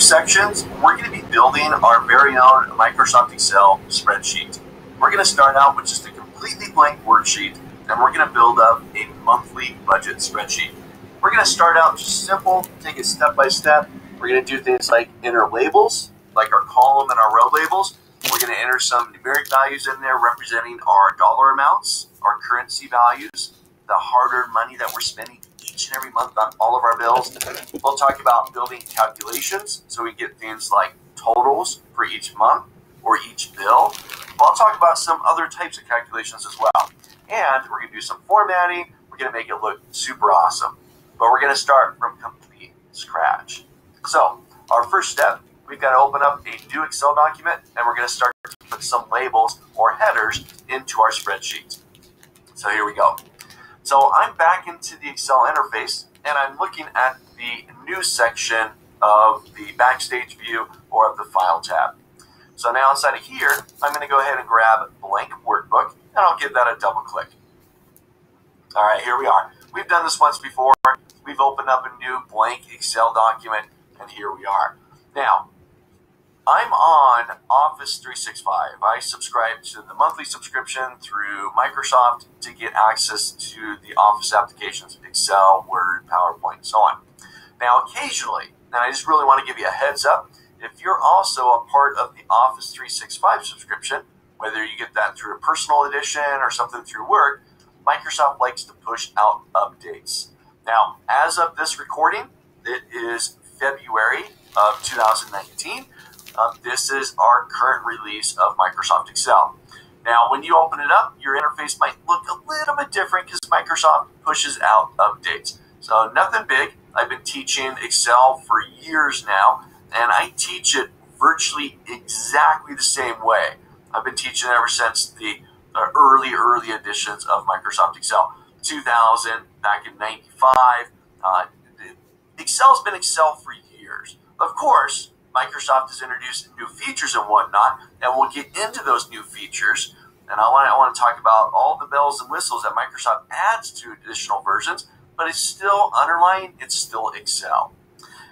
sections, we're going to be building our very own Microsoft Excel spreadsheet. We're going to start out with just a completely blank worksheet, and we're going to build up a monthly budget spreadsheet. We're going to start out just simple, take it step by step. We're going to do things like enter labels, like our column and our row labels. We're going to enter some numeric values in there representing our dollar amounts, our currency values, the hard-earned money that we're spending each and every month on all of our bills. We'll talk about building calculations, so we get things like totals for each month or each bill. I'll talk about some other types of calculations as well. And we're going to do some formatting. We're going to make it look super awesome. But we're going to start from complete scratch. So our first step, we've got to open up a new Excel document, and we're going to start to put some labels or headers into our spreadsheet. So here we go. So I'm back into the Excel interface, and I'm looking at the new section of the Backstage view or of the File tab. So now inside of here, I'm going to go ahead and grab Blank Workbook, and I'll give that a double click. All right, here we are. We've done this once before. We've opened up a new blank Excel document, and here we are. Now, I'm on Office 365. I subscribe to the monthly subscription through Microsoft to get access to the Office applications, Excel, Word, PowerPoint, and so on. Now, occasionally, and I just really want to give you a heads up, if you're also a part of the Office 365 subscription, whether you get that through a personal edition or something through work, Microsoft likes to push out updates. Now, as of this recording, it is February of 2019. This is our current release of Microsoft Excel. Now, when you open it up, your interface might look a little bit different because Microsoft pushes out updates. So nothing big. I've been teaching Excel for years now, and I teach it virtually exactly the same way. I've been teaching it ever since the early editions of Microsoft Excel. 2000, back in 95. Excel's been Excel for years. Of course, Microsoft has introduced new features and whatnot, and we'll get into those new features. And I want to talk about all the bells and whistles that Microsoft adds to additional versions, but it's still underlying, it's still Excel.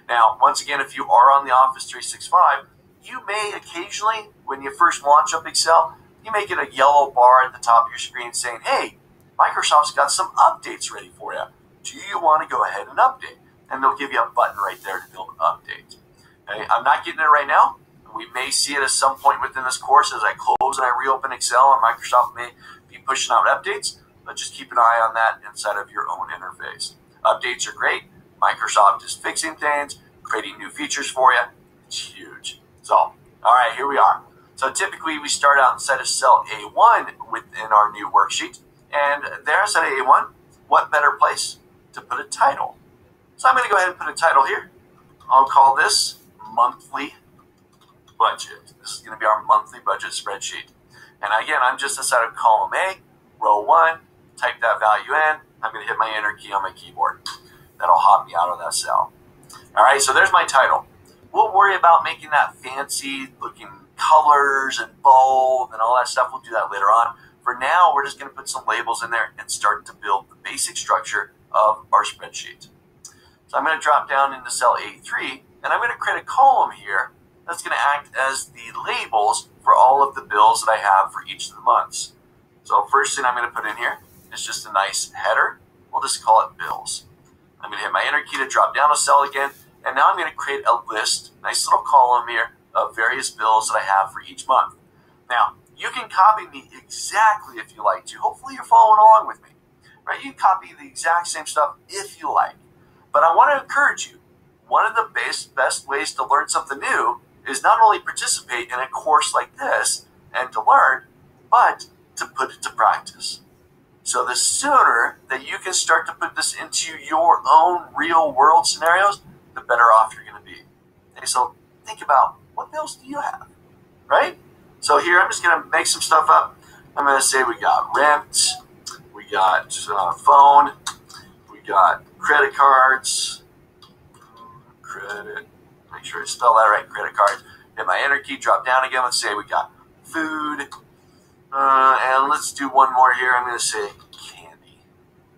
Now, once again, if you are on the Office 365, you may occasionally, when you first launch up Excel, you may get a yellow bar at the top of your screen saying, hey, Microsoft's got some updates ready for you. Do you want to go ahead and update? And they'll give you a button right there to build an update. Okay, I'm not getting it right now. We may see it at some point within this course as I close and I reopen Excel, and Microsoft may be pushing out updates, but just keep an eye on that inside of your own interface. Updates are great. Microsoft is fixing things, creating new features for you. It's huge. So, all right, here we are. So typically we start out inside of cell A1 within our new worksheet, and there inside of A1, what better place to put a title? So I'm going to go ahead and put a title here. I'll call this monthly budget. This is going to be our monthly budget spreadsheet. And again, I'm just inside of column A, row 1, type that value in. I'm going to hit my enter key on my keyboard. That'll hop me out of that cell. All right, so there's my title. We'll worry about making that fancy looking colors and bold and all that stuff. We'll do that later on. For now, we're just going to put some labels in there and start to build the basic structure of our spreadsheet. So I'm going to drop down into cell A3, and I'm going to create a column here that's going to act as the labels for all of the bills that I have for each of the months. So first thing I'm going to put in here is just a nice header. We'll just call it bills. I'm going to hit my enter key to drop down a cell again, and now I'm going to create a list, nice little column here, of various bills that I have for each month. Now, you can copy me exactly if you like to. Hopefully you're following along with me. Right? You can copy the exact same stuff if you like. But I want to encourage you, one of the best ways to learn something new is not only participate in a course like this and to learn, but to put it to practice. So the sooner that you can start to put this into your own real world scenarios, the better off you're going to be. Okay, so think about, what bills do you have, right? So here I'm just going to make some stuff up. I'm going to say we got rent, we got phone, we got credit cards, make sure I spell that right, credit cards. Hit my enter key, drop down again. Let's say we got food, and let's do one more here. I'm going to say candy.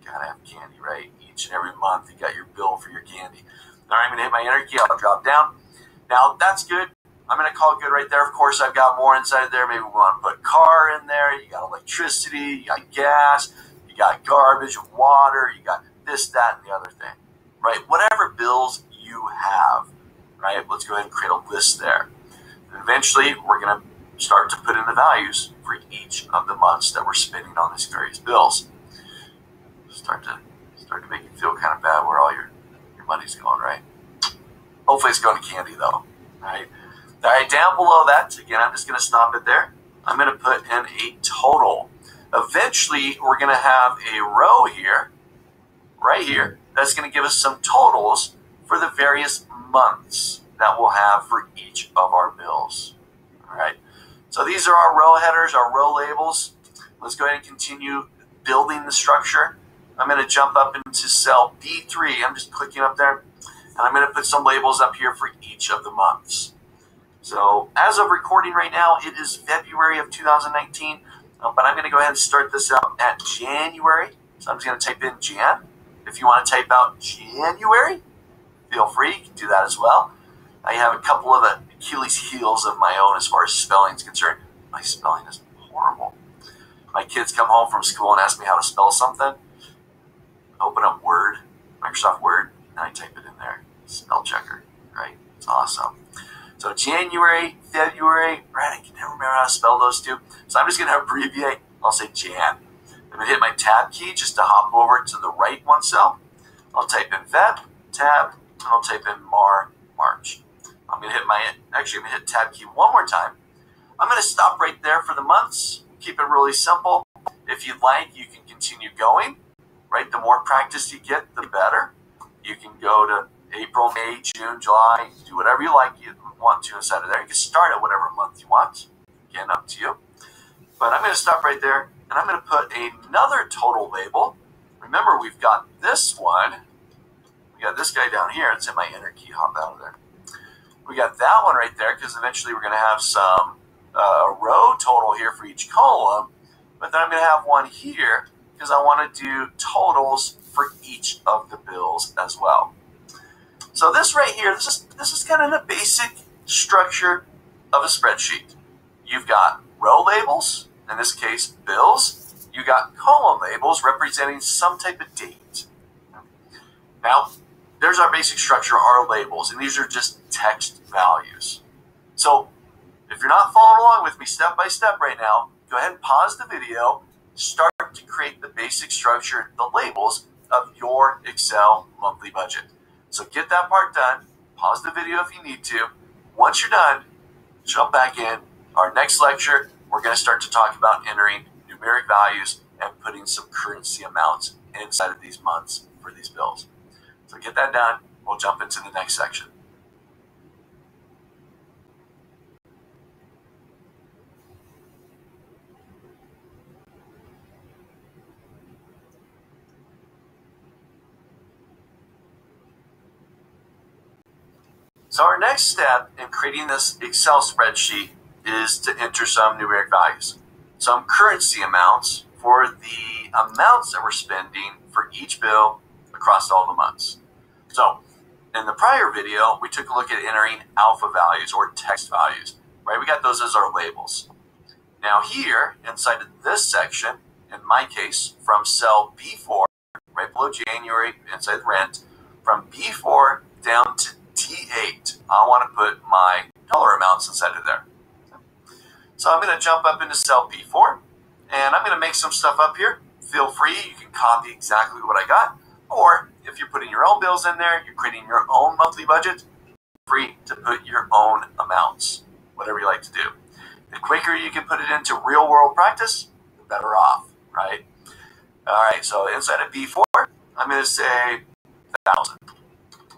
Gotta have candy, right? Each and every month you got your bill for your candy. All right, I'm going to hit my enter key. I'll drop down. Now, that's good. I'm going to call it good right there. Of course, I've got more inside there. Maybe we want to put car in there. You got electricity, you got gas, you got garbage, water, you got this, that, and the other thing, right? Whatever bills you have, right? Let's go ahead and create a list there. And eventually, we're going to start to put in the values for each of the months that we're spending on these various bills. Start to make you feel kind of bad where all your money's going, right? Hopefully it's going to candy though, right? All right, down below that, again, I'm just going to stop it there. I'm going to put in a total. Eventually, we're going to have a row here, right here, that's going to give us some totals for the various months that we'll have for each of our bills. All right, so these are our row headers, our row labels. Let's go ahead and continue building the structure. I'm going to jump up into cell B3. I'm just clicking up there, and I'm going to put some labels up here for each of the months. So as of recording right now, it is February of 2019, but I'm going to go ahead and start this out at January. So I'm just going to type in Jan. If you want to type out January, feel free. You can do that as well. I have a couple of Achilles heels of my own as far as spelling is concerned. My spelling is horrible. My kids come home from school and ask me how to spell something. Open up Word, Microsoft Word, and I type it in there. Spell checker, right? It's awesome. So January, February, right? I can never remember how to spell those two. So I'm just going to abbreviate. I'll say Jan. I'm going to hit my Tab key just to hop over to the right one cell. I'll type in Feb, Tab, and I'll type in March. I'm going to hit Tab key one more time. I'm going to stop right there for the months. Keep it really simple. If you'd like, you can continue going. Right, the more practice you get, the better. You can go to April, May, June, July, do whatever you like, you want to inside of there. You can start at whatever month you want. Again, up to you. But I'm going to stop right there, and I'm going to put another total label. Remember, we've got this one. We got this guy down here. It's in my enter key. Hop out of there. We got that one right there because eventually we're going to have some row total here for each column. But then I'm going to have one here because I want to do totals for each of the bills as well. So this right here, this is kind of the basic structure of a spreadsheet. You've got row labels, in this case bills. You got column labels representing some type of date. Now, there's our basic structure, our labels, and these are just text values. So if you're not following along with me step by step right now, go ahead and pause the video. Start to create the basic structure, the labels of your Excel monthly budget. So get that part done. Pause the video if you need to. Once you're done, jump back in. Our next lecture, we're going to start to talk about entering numeric values and putting some currency amounts inside of these months for these bills. So get that done. We'll jump into the next section. So our next step in creating this Excel spreadsheet is to enter some numeric values, some currency amounts for the amounts that we're spending for each bill across all the months. So in the prior video, we took a look at entering alpha values or text values, right? We got those as our labels. Now here, inside of this section, in my case, from cell B4, right below January, inside rent, from B4 down to T8, I want to put my dollar amounts inside of there. So I'm going to jump up into cell B4, and I'm going to make some stuff up here. Feel free, you can copy exactly what I got, or if you're putting your own bills in there, you're creating your own monthly budget, free to put your own amounts, whatever you like to do. The quicker you can put it into real world practice, the better off, right? All right, so inside of B4, I'm going to say 1,000,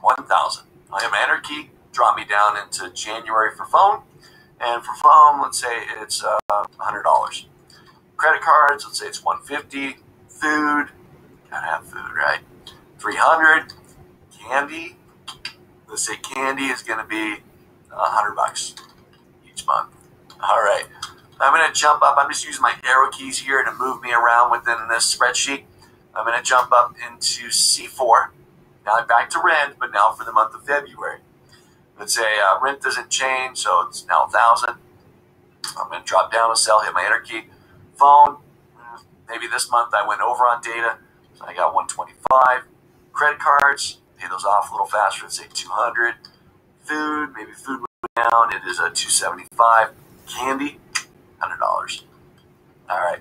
1,000. I have an enter key, drop me down into January for phone. And for phone, let's say it's $100. Credit cards, let's say it's $150. Food, gotta have food, right? $300. Candy, let's say candy is gonna be $100 each month. All right, I'm gonna jump up. I'm just using my arrow keys here to move me around within this spreadsheet. I'm gonna jump up into C4. Now I'm back to rent, but now for the month of February. Let's say rent doesn't change, so it's now 1,000. I'm going to drop down a cell, hit my enter key. Phone, maybe this month I went over on data, so I got 125. Credit cards, pay those off a little faster, let's say 200. Food, maybe food went down, it is a 275. Candy, $100. All right,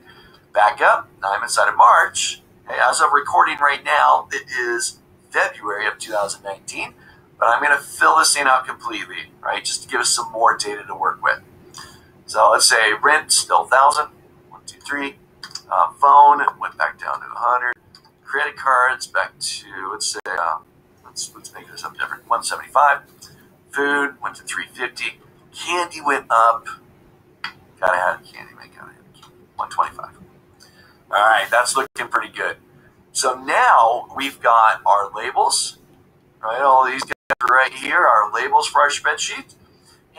back up. Now I'm inside of March. Okay, as of recording right now, it is February of 2019, but I'm going to fill this thing out completely, right, just to give us some more data to work with. So let's say rent, still 1,000. 1, 2, 3. Phone went back down to 100. Credit cards back to, let's say, let's make this up different. 175. Food went to 350. Candy went up. Gotta have candy, man. Gotta have candy. 125. All right, that's looking pretty good. So now we've got our labels, right? All these guys right here are labels for our spreadsheet,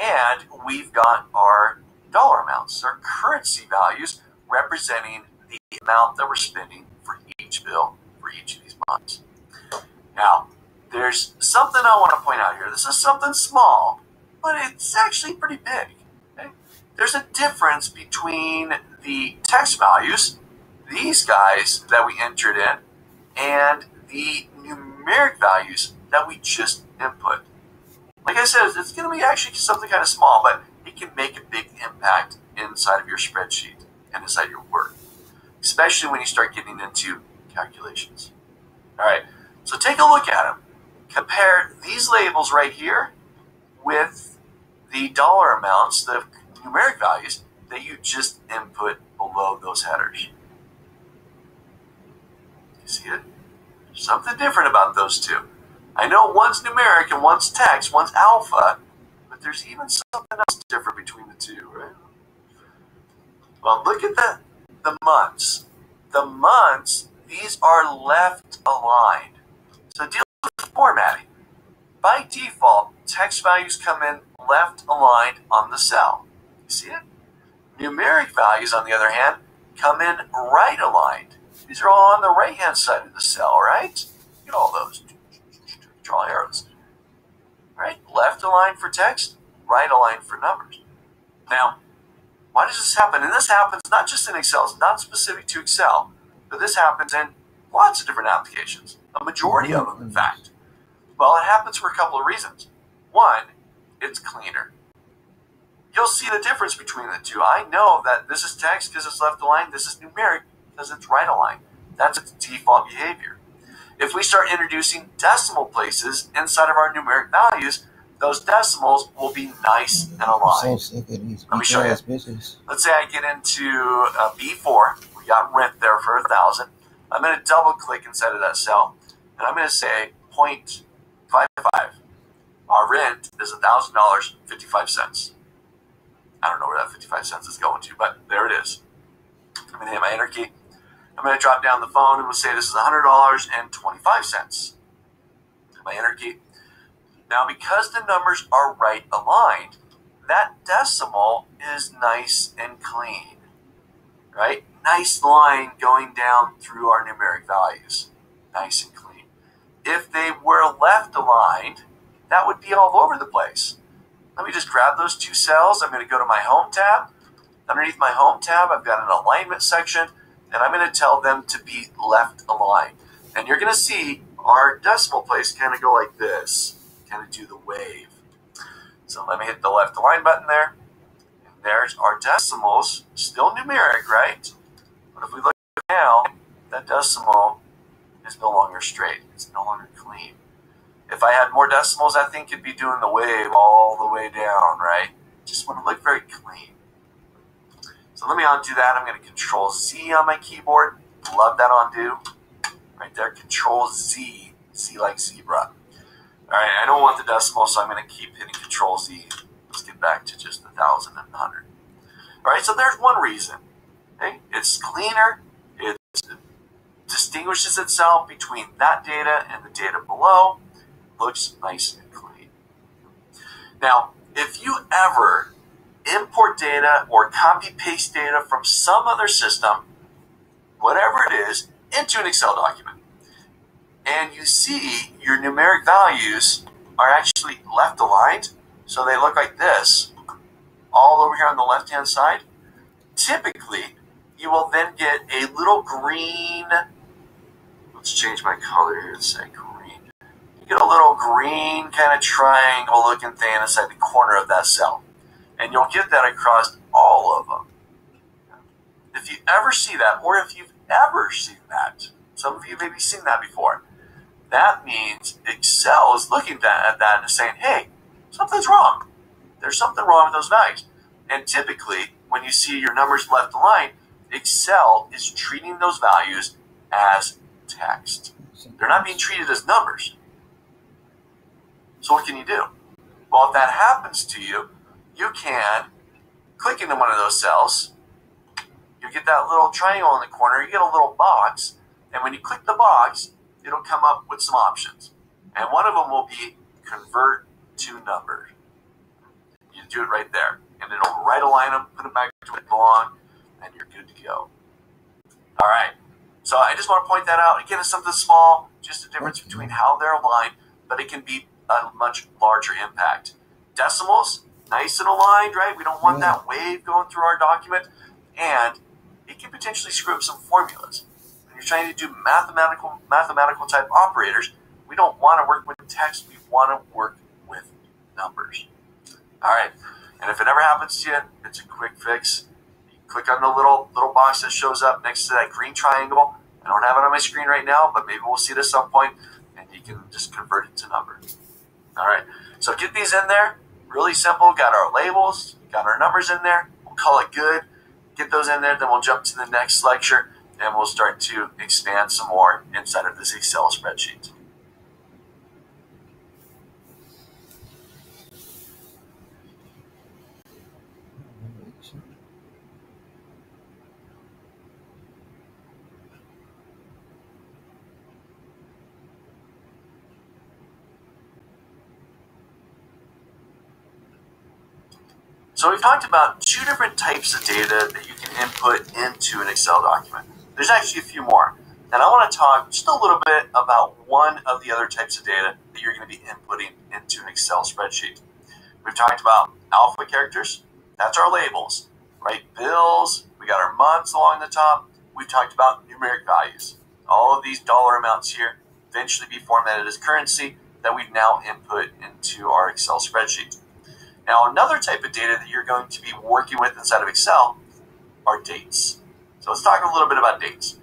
and we've got our dollar amounts, our currency values representing the amount that we're spending for each bill for each of these months. Now, there's something I want to point out here. This is something small, but it's actually pretty big. Okay? There's a difference between the text values, these guys that we entered in, and the numeric values that we just input. Like I said, it's going to be actually something kind of small, but it can make a big impact inside of your spreadsheet and inside your work, especially when you start getting into calculations. All right, so take a look at them. Compare these labels right here with the dollar amounts, the numeric values that you just input below those headers. You see it? There's something different about those two. I know one's numeric and one's text, one's alpha, but there's even something else different between the two, right? Well, look at the months. The months, these are left aligned. So deal with formatting. By default, text values come in left aligned on the cell. You see it? Numeric values, on the other hand, come in right aligned. These are all on the right-hand side of the cell, right? Look at all those. Draw arrows. Right? Left aligned for text, right aligned for numbers. Now, why does this happen? And this happens not just in Excel, it's not specific to Excel, but this happens in lots of different applications, a majority of them, in fact. Well, it happens for a couple of reasons. One, it's cleaner. You'll see the difference between the two. I know that this is text because it's left aligned, this is numeric because it's right aligned. That's its default behavior. If we start introducing decimal places inside of our numeric values, those decimals will be nice and aligned. Let me show you. Let's say I get into B4. We got rent there for 1,000. I'm going to double click inside of that cell, and I'm going to say 0.55. Our rent is $1,000.55. I don't know where that 55 cents is going to, but there it is. I'm going to hit my enter key. I'm going to drop down the phone and we'll say this is $100.25. My enter key. Now, because the numbers are right aligned, that decimal is nice and clean, right? Nice line going down through our numeric values, nice and clean. If they were left aligned, that would be all over the place. Let me just grab those two cells. I'm going to go to my Home tab. Underneath my Home tab, I've got an alignment section, and I'm going to tell them to be left aligned. And you're going to see our decimal place kind of go like this, kind of do the wave. So let me hit the left align button there. And there's our decimals, still numeric, right? But if we look now, that decimal is no longer straight. It's no longer clean. If I had more decimals, I think it'd be doing the wave all the way down, right? Just want to look very clean. So let me undo that. I'm going to Control Z on my keyboard. Love that undo. Right there, Control Z. Z like zebra. All right, I don't want the decimal, so I'm going to keep hitting Control Z. Let's get back to just 1,000 and 100. All right, so there's one reason. Okay? It's cleaner. It distinguishes itself between that data and the data below. Looks nice and clean. Now, if you ever import data or copy-paste data from some other system, whatever it is, into an Excel document, and you see your numeric values are actually left aligned, so they look like this, all over here on the left-hand side, typically you will then get a little green, let's change my color here to say green. You get a little green kind of triangle looking thing inside the corner of that cell. And you'll get that across all of them. If you ever see that, or if you've ever seen that, some of you maybe seen that before, that means Excel is looking at that and saying, hey, something's wrong. There's something wrong with those values. And typically, when you see your numbers left aligned, Excel is treating those values as text. They're not being treated as numbers. So what can you do? Well, if that happens to you, you can click into one of those cells. You get that little triangle in the corner. You get a little box. And when you click the box, it'll come up with some options. And one of them will be convert to number. You do it right there. And it'll right align them, put them back to where they belong, and you're good to go. All right. So I just want to point that out. Again, it's something small, just a difference between how they're aligned, but it can be a much larger impact. Decimals, nice and aligned, right? We don't want that wave going through our document. And it can potentially screw up some formulas. When you're trying to do mathematical type operators, we don't want to work with text. We want to work with numbers. All right. And if it ever happens to you, it's a quick fix. You click on the little box that shows up next to that green triangle. I don't have it on my screen right now, but maybe we'll see it at some point, and you can just convert it to number. All right. So get these in there. Really simple. Got our labels, got our numbers in there. We'll call it good. Get those in there, then we'll jump to the next lecture, and we'll start to expand some more inside of this Excel spreadsheet. So we've talked about two different types of data that you can input into an Excel document. There's actually a few more. And I want to talk just a little bit about one of the other types of data that you're going to be inputting into an Excel spreadsheet. We've talked about alpha characters. That's our labels, right? Bills. We got our months along the top. We've talked about numeric values. All of these dollar amounts here eventually be formatted as currency that we've now input into our Excel spreadsheet. Now, another type of data that you're going to be working with inside of Excel are dates. So let's talk a little bit about dates.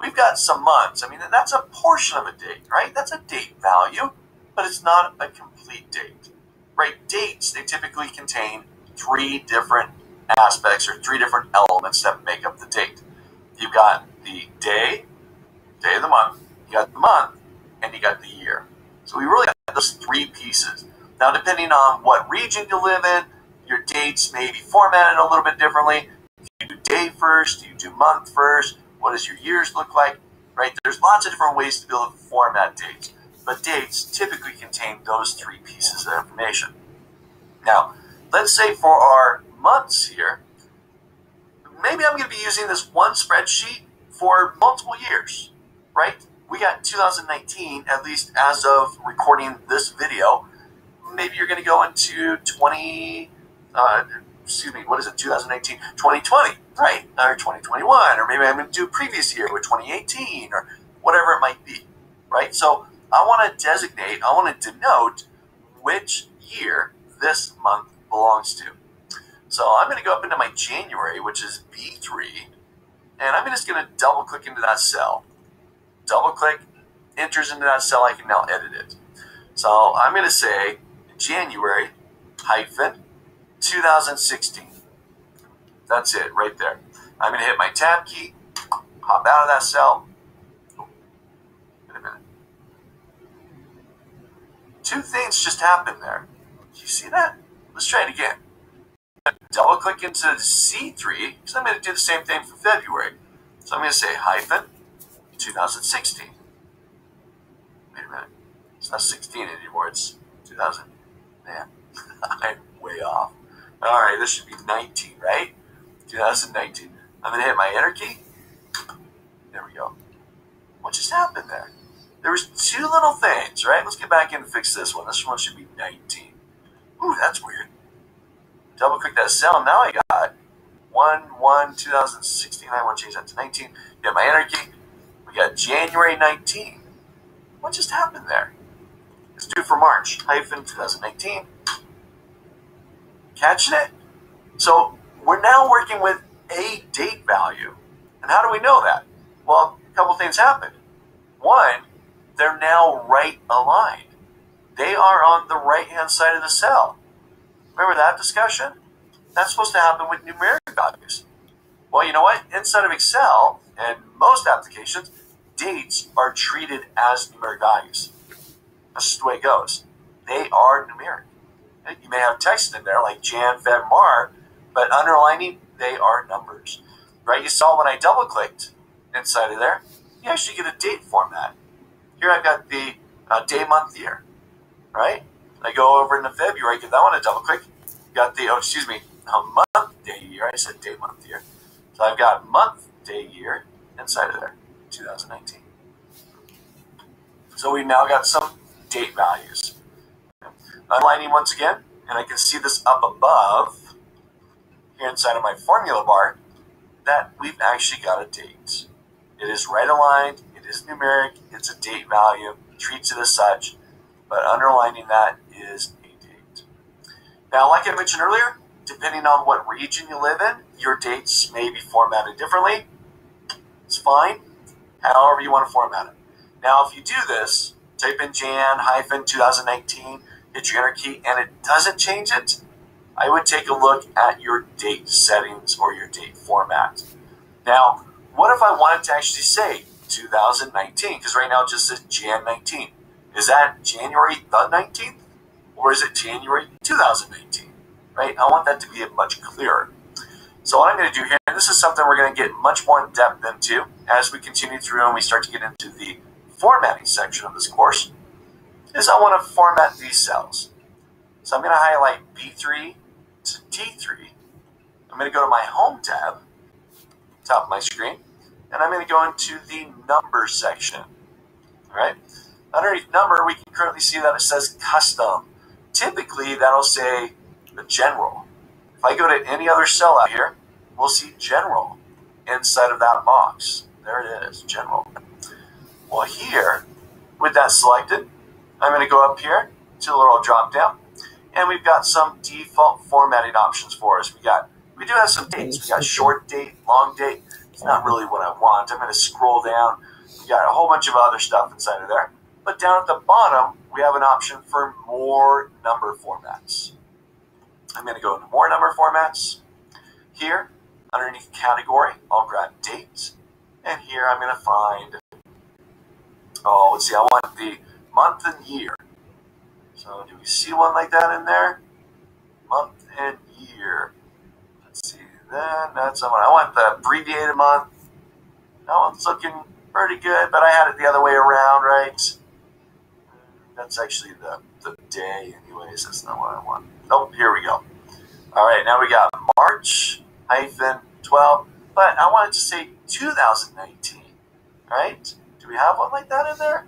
We've got some months. I mean, that's a portion of a date, right? That's a date value, but it's not a complete date, right? Dates, they typically contain three different aspects or three different elements that make up the date. You've got the day of the month, you got the month, and you got the year. So we really got those three pieces. Now, depending on what region you live in, your dates may be formatted a little bit differently. If you do day first, do you do month first? What does your years look like? Right? There's lots of different ways to be able to format dates. But dates typically contain those three pieces of information. Now, let's say for our months here, maybe I'm going to be using this one spreadsheet for multiple years, right? We got 2019, at least as of recording this video. Maybe you're going to go into 2019, 2020, right? Or 2021, or maybe I'm going to do previous year with 2018, or whatever it might be, right? So I want to designate, I want to denote which year this month belongs to. So I'm going to go up into my January, which is B3, and I'm just going to double click into that cell. Double click, enters into that cell, I can now edit it. So I'm going to say January hyphen 2016. That's it right there. I'm going to hit my tab key, hop out of that cell. Oh, wait a minute. Two things just happened there. Do you see that? Let's try it again. Double click into C3 because I'm going to do the same thing for February. So I'm going to say hyphen 2016. Wait a minute. It's not 16 anymore. It's 2000. Man, I'm way off. All right, this should be 19, right? 2019. I'm going to hit my enter key. There we go. What just happened there? there was two little things, right? Let's get back in and fix this one. This one should be 19. Ooh, that's weird. Double click that cell. Now I got 1/1/2016. I want to change that to 19. Get my enter key. We got January 19. What just happened there? Let's do it for March -2019. Catching it? So we're now working with a date value. And how do we know that? Well, a couple things happened. One, they're now right aligned. They are on the right-hand side of the cell. Remember that discussion? That's supposed to happen with numeric values. Well, you know what? Inside of Excel and most applications, dates are treated as numeric values. That's just the way it goes. They are numeric. You may have text in there like Jan, Feb, Mar, but underlining, they are numbers. Right? You saw when I double-clicked inside of there, you actually get a date format. Here I've got the day, month, year. Right? I go over into February, give that one a double-click. Got the, month, day, year. I said day, month, year. So I've got month, day, year inside of there, 2019. So we've now got some date values. Underlining once again, and I can see this up above here inside of my formula bar that we've actually got a date. It is right aligned, it is numeric, it's a date value, treats it as such, but underlining that is a date. Now, like I mentioned earlier, depending on what region you live in, your dates may be formatted differently. It's fine, however you want to format it. Now, if you do this, type in Jan-2019, hit your enter key, and it doesn't change it, I would take a look at your date settings or your date format. Now, what if I wanted to actually say 2019? Because right now it just says Jan 19. Is that January the 19th? Or is it January 2019? Right? I want that to be much clearer. So what I'm going to do here, and this is something we're going to get much more in depth into as we continue through and we start to get into the formatting section of this course, is I want to format these cells. So I'm going to highlight B3 to D3. I'm going to go to my Home tab, top of my screen, and I'm going to go into the number section. All right. Underneath number, we can currently see that it says custom. Typically, that'll say the general. If I go to any other cell out here, we'll see general inside of that box. There it is, general. Well, here, with that selected, I'm going to go up here to a little drop down, and we've got some default formatting options for us. We do have some dates. We got short date, long date. It's not really what I want. I'm going to scroll down. We got a whole bunch of other stuff inside of there. But down at the bottom, we have an option for more number formats. I'm going to go into more number formats. Here, underneath category, I'll grab dates. And here I'm going to find, let's see, I want the month and year. So do we see one like that in there? Month and year. Let's see, then that's the one. I want the abbreviated month. That one's looking pretty good, but I had it the other way around, right? That's actually the day anyways. That's not what I want. Oh, here we go. All right, now we got March -12, but I wanted to say 2019, right? Do we have one like that in there?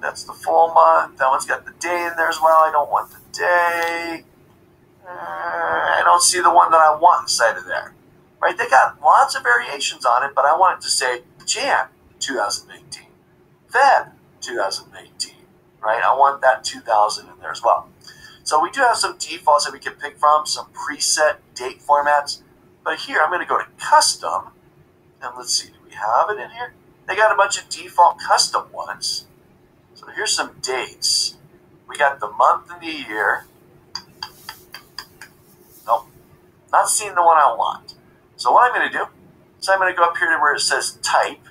That's the full month. That one's got the day in there as well. I don't want the day. I don't see the one that I want inside of there, right? They got lots of variations on it, but I want it to say Jan 2019, Feb 2019, right? I want that 2000 in there as well. So we do have some defaults that we can pick from, some preset date formats. But here I'm going to go to custom, and let's see, do we have it in here? They got a bunch of default custom ones. So here's some dates. We got the month and the year. Nope, not seeing the one I want. So what I'm going to do is I'm going to go up here to where it says type.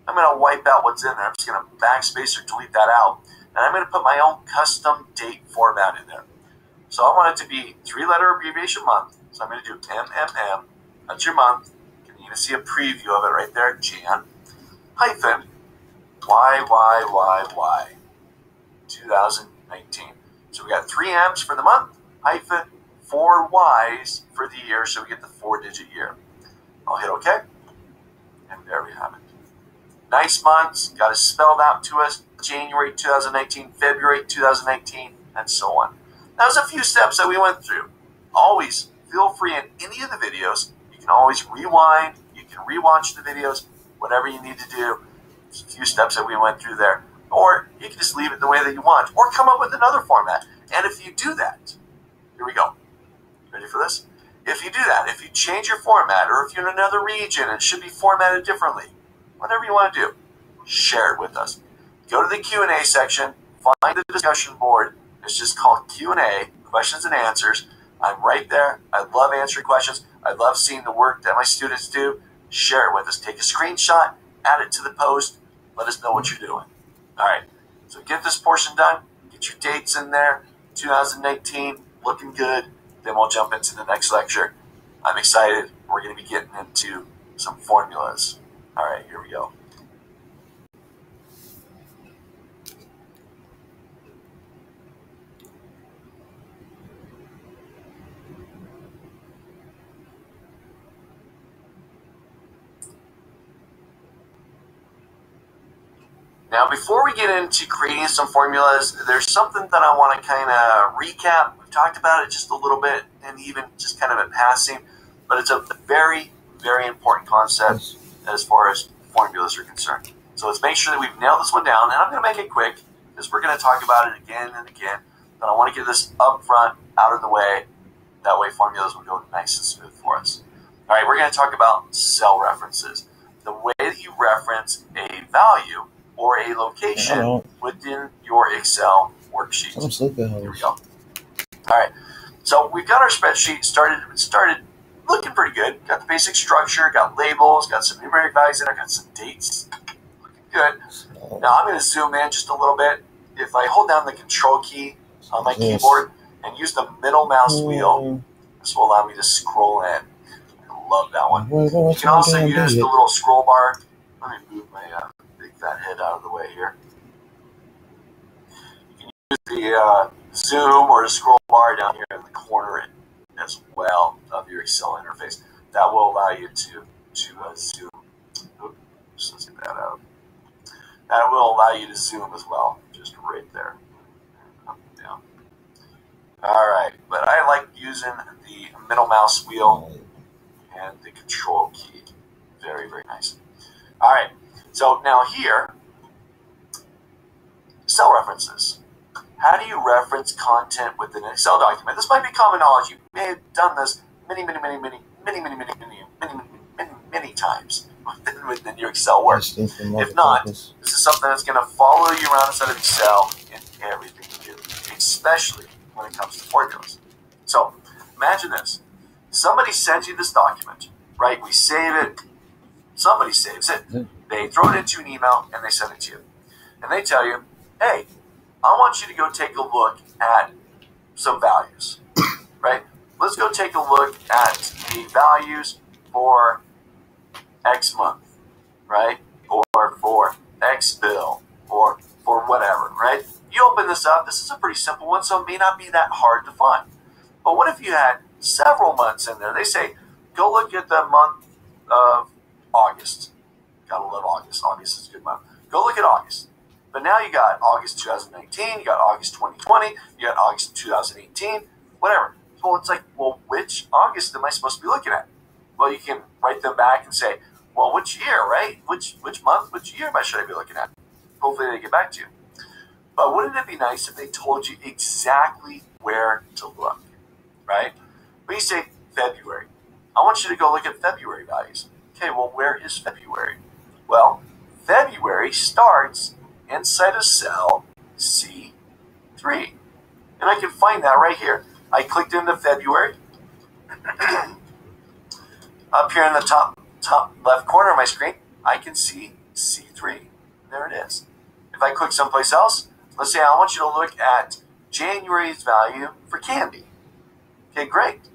I'm going to wipe out what's in there. I'm just going to backspace or delete that out. And I'm going to put my own custom date format in there. So I want it to be 3-letter abbreviation month. So I'm going to do MMM. That's your month. You can see a preview of it right there. Jan hyphen YYYY 2019. So we got 3 M's for the month, hyphen 4 Y's for the year. So we get the 4-digit year. I'll hit OK. And there we have it. nice months, got it spelled out to us, January 2019, February 2019, and so on. That was a few steps that we went through. Always feel free in any of the videos. You can always rewind, you can rewatch the videos, whatever you need to do. There's a few steps that we went through there. Or you can just leave it the way that you want, or come up with another format. And if you do that, here we go. Ready for this? If you do that, if you change your format, or if you're in another region and it should be formatted differently, whatever you want to do, share it with us. Go to the Q&A section, find the discussion board. It's just called Q&A, questions and answers. I'm right there. I love answering questions. I love seeing the work that my students do. Share it with us. Take a screenshot, add it to the post. Let us know what you're doing. All right, so get this portion done. Get your dates in there. 2019, looking good. Then we'll jump into the next lecture. I'm excited. We're going to be getting into some formulas. All right, here we go. Now, before we get into creating some formulas, there's something that I want to kind of recap. We've talked about it just a little bit and even just kind of in passing, but it's a very, very important concept as far as formulas are concerned. So let's make sure that we've nailed this one down, and I'm going to make it quick because we're going to talk about it again and again, but I want to get this up front, out of the way. That way formulas will go nice and smooth for us. All right, we're going to talk about cell references. The way that you reference a value or a location within your Excel worksheet. Here we go. All right, so we've got our spreadsheet started looking pretty good. Got the basic structure, got labels, got some numeric values in there, got some dates. Looking good. Now I'm going to zoom in just a little bit. If I hold down the control key on my keyboard and use the middle mouse wheel, this will allow me to scroll in. I love that one. You can also use the little scroll bar. Let me move my big fat head out of the way here. You can use the zoom or the scroll bar down here in the corner as well of your Excel interface. That will allow you to zoom. Oops, let's get that out. That will allow you to zoom as well, just right there. Up and down. All right, but I like using the middle mouse wheel and the control key. Very, very nice. All right, so now here, cell references. How do you reference content within an Excel document? This might be common knowledge. You may have done this many times within your Excel work. If not, this is something that's going to follow you around inside of Excel in everything you do, especially when it comes to formulas. So imagine this. Somebody sends you this document, right? We save it. Somebody saves it. They throw it into an email and they send it to you. And they tell you, hey, I want you to go take a look at some values, right? Let's go take a look at the values for X month, right? Or for X bill, or for whatever, right? You open this up. This is a pretty simple one, so it may not be that hard to find. But what if you had several months in there? They say, go look at the month of August. Gotta love August. August is a good month. Go look at August. But now you got August 2019, you got August 2020, you got August 2018, whatever. So it's like, well, which August am I supposed to be looking at? Well, you can write them back and say, well, which year, right? Which month, which year should I be looking at? Hopefully they get back to you. But wouldn't it be nice if they told you exactly where to look, right? When you say February, I want you to go look at February values. Okay, well, where is February? Well, February starts inside of cell C3. And I can find that right here. I clicked into February. Up here in the top left corner of my screen, I can see C3. There it is. If I click someplace else, let's say I want you to look at January's value for candy. Okay, great.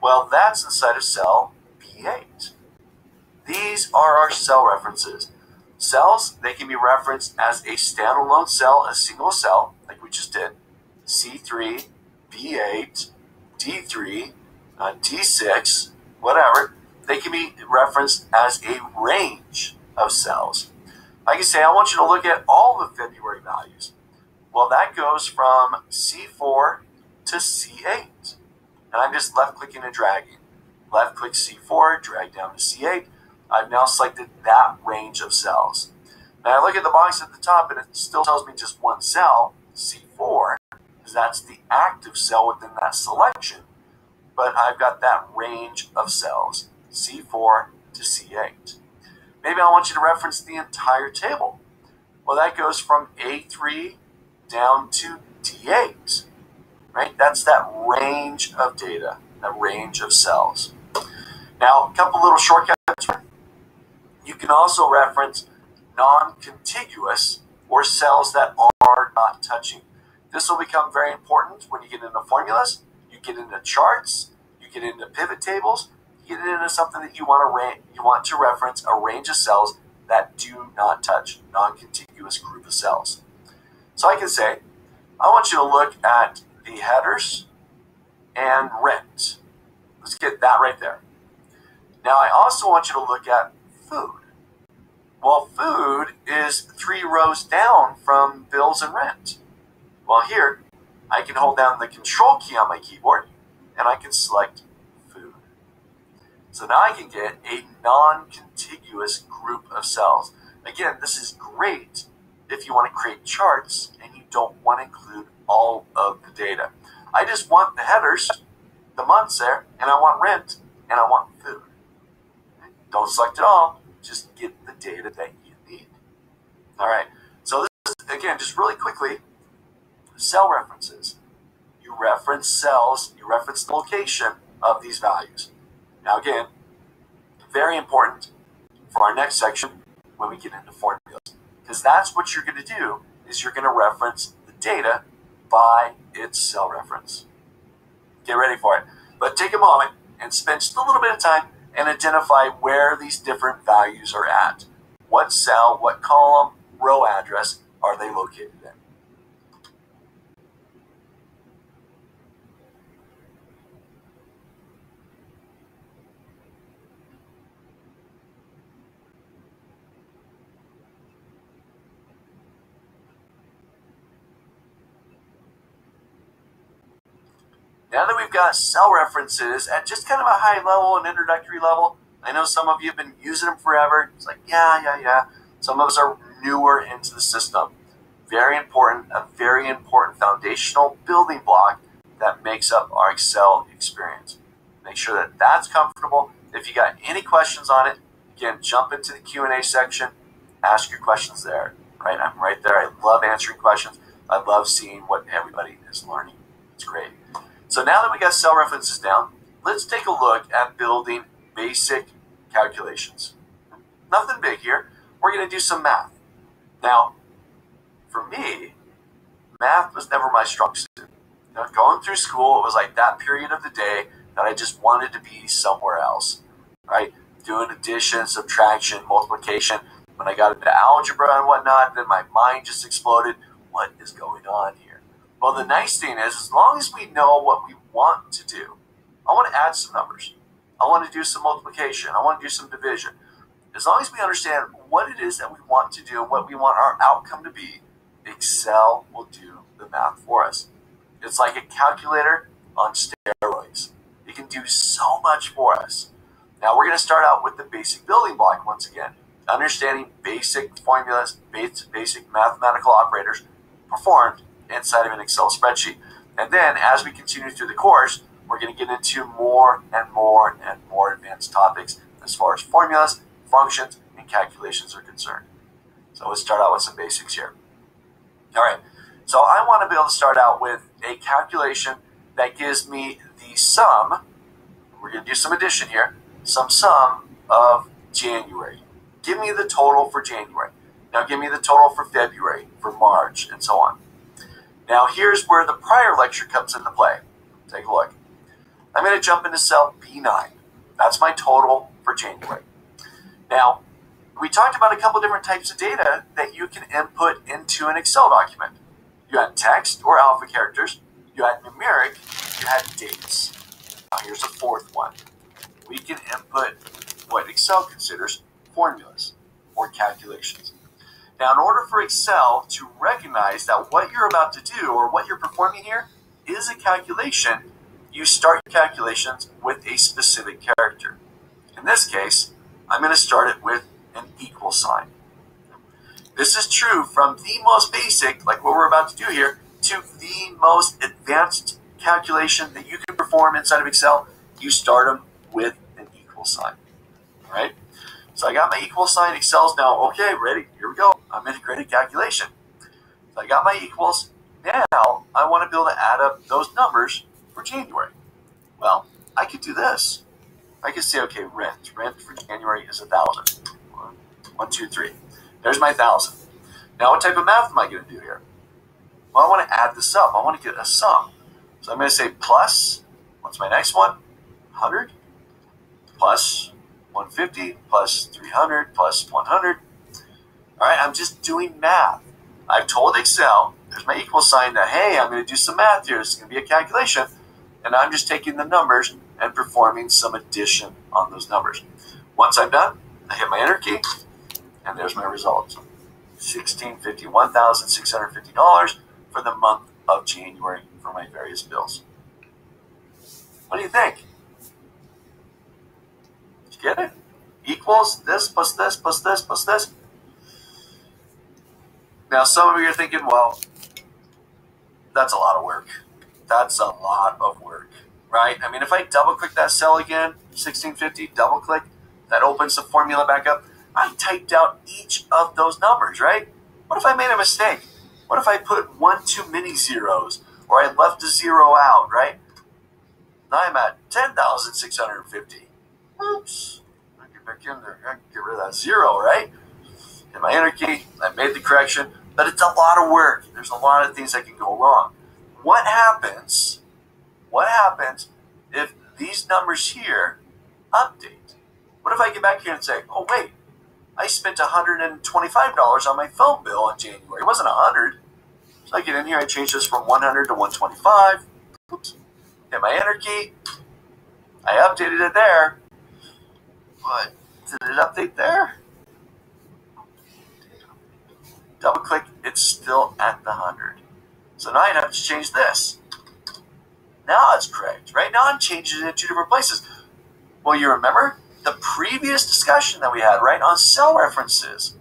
Well, that's inside of cell B8. These are our cell references. Cells, they can be referenced as a standalone cell, a single cell, like we just did. C3, B8, D3, D6, whatever. They can be referenced as a range of cells. I can say I want you to look at all the February values. Well, that goes from C4 to C8. And I'm just left clicking and dragging. Left click C4, drag down to C8. I've now selected that range of cells. Now I look at the box at the top and it still tells me just one cell, C4, because that's the active cell within that selection. But I've got that range of cells, C4 to C8. Maybe I want you to reference the entire table. Well, that goes from A3 down to D8, right? That's that range of data, that range of cells. Now, a couple little shortcuts. You can also reference non-contiguous or cells that are not touching. This will become very important when you get into formulas, you get into charts, you get into pivot tables, you get into something that you want to reference a range of cells that do not touch, non-contiguous group of cells. So I can say, I want you to look at the headers and rent. Let's get that right there. Now I also want you to look at food. Well, food is 3 rows down from bills and rent. Well, here, I can hold down the control key on my keyboard and I can select food. So now I can get a non-contiguous group of cells. Again, this is great if you want to create charts and you don't want to include all of the data. I just want the headers, the months there, and I want rent, and I want food. Don't select it all, just get the data that you need. All right, so this is, again, just really quickly, cell references. You reference cells, you reference the location of these values. Now again, very important for our next section when we get into formulas, because that's what you're going to do, is you're going to reference the data by its cell reference. Get ready for it. But take a moment and spend just a little bit of time and identify where these different values are at. What cell, what column, row address are they located in? Now that we've got cell references at just kind of a high level, an introductory level, I know some of you have been using them forever. It's like, yeah. Some of us are newer into the system. Very important, a very important foundational building block that makes up our Excel experience. Make sure that that's comfortable. If you got any questions on it, again, jump into the Q&A section, ask your questions there. Right, I'm right there. I love answering questions. I love seeing what everybody is learning. It's great. So now that we got cell references down, let's take a look at building basic calculations. Nothing big here. We're going to do some math. Now, for me, math was never my strong suit. Going through school, it was like that period of the day that I just wanted to be somewhere else, right? Doing addition, subtraction, multiplication. When I got into algebra and whatnot, then my mind just exploded. What is going on here? Well, the nice thing is, as long as we know what we want to do, I want to add some numbers. I want to do some multiplication. I want to do some division. As long as we understand what it is that we want to do and what we want our outcome to be, Excel will do the math for us. It's like a calculator on steroids. It can do so much for us. Now we're going to start out with the basic building block once again. Understanding basic formulas, basic mathematical operators performed inside of an Excel spreadsheet. And then as we continue through the course, we're going to get into more and more and more advanced topics as far as formulas, functions, and calculations are concerned. So let's start out with some basics here. All right, so I want to be able to start out with a calculation that gives me the sum. We're going to do some addition here. Some sum of January. Give me the total for January. Now give me the total for February, for March, and so on. Now here's where the prior lecture comes into play. Take a look. I'm going to jump into cell B9. That's my total for January. Now, we talked about a couple different types of data that you can input into an Excel document. You had text or alpha characters. You had numeric. You had dates. Now here's a fourth one. We can input what Excel considers formulas or calculations. Now, in order for Excel to recognize that what you're about to do or what you're performing here is a calculation, you start your calculations with a specific character. In this case, I'm going to start it with an equal sign. This is true from the most basic, like what we're about to do here, to the most advanced calculation that you can perform inside of Excel. You start them with an equal sign. All right? So I got my equal sign. Excel's now, okay, ready. Here we go. I'm integrated calculation. So I got my equals. Now I want to be able to add up those numbers for January. Well, I could do this. I could say, okay, rent. Rent for January is 1,000. 1, 2, 3. There's my 1,000. Now what type of math am I going to do here? Well, I want to add this up. I want to get a sum. So I'm going to say plus, what's my next one? 100 plus 150 plus 300 plus 100. All right, I'm just doing math. I've told Excel, there's my equal sign, that, hey, I'm going to do some math here. This is going to be a calculation. And I'm just taking the numbers and performing some addition on those numbers. Once I'm done, I hit my enter key, and there's my result. $1,650, $1,650 for the month of January for my various bills. What do you think? Did you get it? Equals this plus this plus this plus this. Now, some of you are thinking, well, that's a lot of work. That's a lot of work, right? I mean, if I double-click that cell again, 1650, double-click, that opens the formula back up. I typed out each of those numbers, right? What if I made a mistake? What if I put one too many zeros, or I left a zero out, right? Now I'm at 10,650. Oops. I get back in there. I can get rid of that zero, right? Hit my enter key. I made the correction, but it's a lot of work. There's a lot of things that can go wrong. What happens if these numbers here update? What if I get back here and say, oh, wait, I spent $125 on my phone bill in January. It wasn't 100. So I get in here, I change this from 100 to 125. Oops. Hit my enter key. I updated it there. But did it update there? Double click, it's still at the 100. So now I'd have to change this. Now it's correct, right? Now I'm changing it in two different places. Well, you remember the previous discussion that we had, right, on cell references.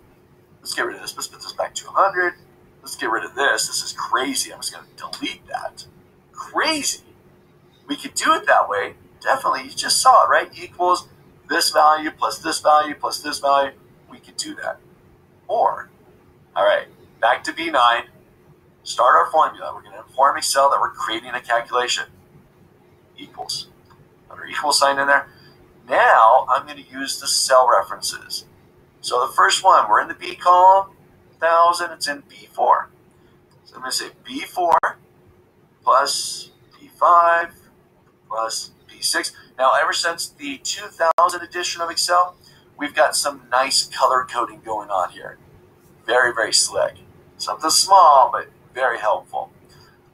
Let's get rid of this. Let's put this back to 100. Let's get rid of this. This is crazy. I'm just going to delete that. Crazy. We could do it that way. Definitely. You just saw it, right? Equals this value plus this value plus this value. We could do that. Or, all right, back to B9. Start our formula. We're going to inform Excel that we're creating a calculation. Equals. Put our equal sign in there. Now I'm going to use the cell references. So the first one, we're in the B column, 1,000, it's in B4. So I'm going to say B4 plus B5 plus B6. Now, ever since the 2000 edition of Excel, we've got some nice color coding going on here. Very, very slick. Something small, but very helpful.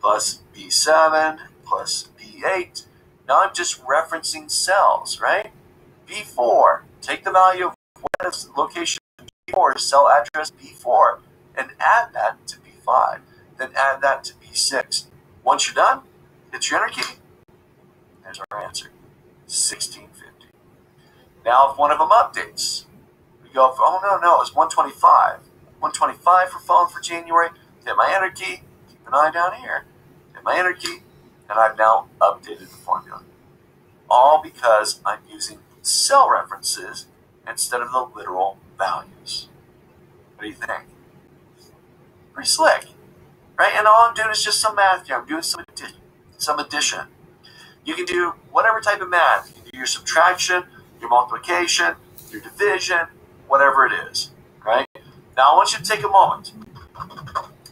Plus B7 plus B8. Now I'm just referencing cells, right? B4, take the value of what is location B4, cell address B4, and add that to B5. Then add that to B6. Once you're done, hit your enter key. There's our answer, 1650. Now if one of them updates, we go for, oh no, it's 125. 125 for phone for January, hit my enter key, keep an eye down here, hit my enter key, and I've now updated the formula. All because I'm using cell references instead of the literal values. What do you think? Pretty slick, right? And all I'm doing is just some math here. I'm doing some addition. You can do whatever type of math. You can do your subtraction, your multiplication, your division, whatever it is, right? Now I want you to take a moment.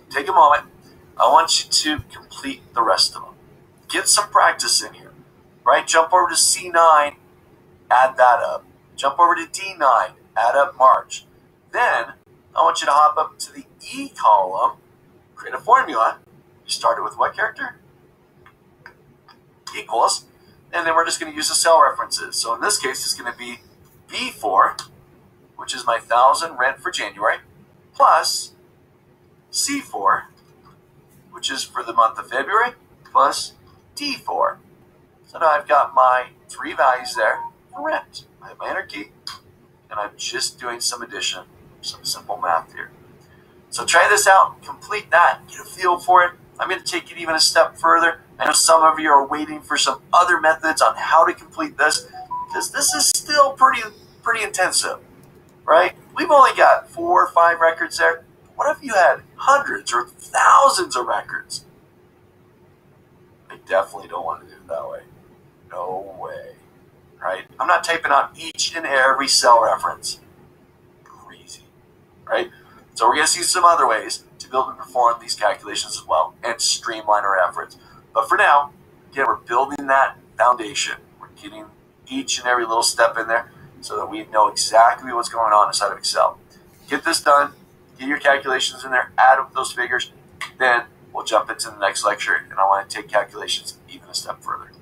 Take a moment. I want you to complete the rest of them. Get some practice in here, right? Jump over to C9, add that up. Jump over to D9, add up March. Then I want you to hop up to the E column, create a formula. You started with what character? Equals. And then we're just going to use the cell references. So in this case, it's going to be B4, which is my 1,000 rent for January, plus C4, which is for the month of February, plus D4. So now I've got my three values there for rent. I have my enter key, and I'm just doing some addition, some simple math here. So try this out, complete that, get a feel for it. I'm going to take it even a step further. I know some of you are waiting for some other methods on how to complete this, because this is still pretty intensive, right? We've only got 4 or 5 records there. What if you had hundreds or thousands of records? I definitely don't want to do it that way. No way, right? I'm not typing out each and every cell reference. Crazy, right? So we're going to see some other ways to be able to perform these calculations as well and streamline our efforts. But for now, again, we're building that foundation. We're getting each and every little step in there so that we know exactly what's going on inside of Excel. Get this done, get your calculations in there, add up those figures, then we'll jump into the next lecture, and I want to take calculations even a step further.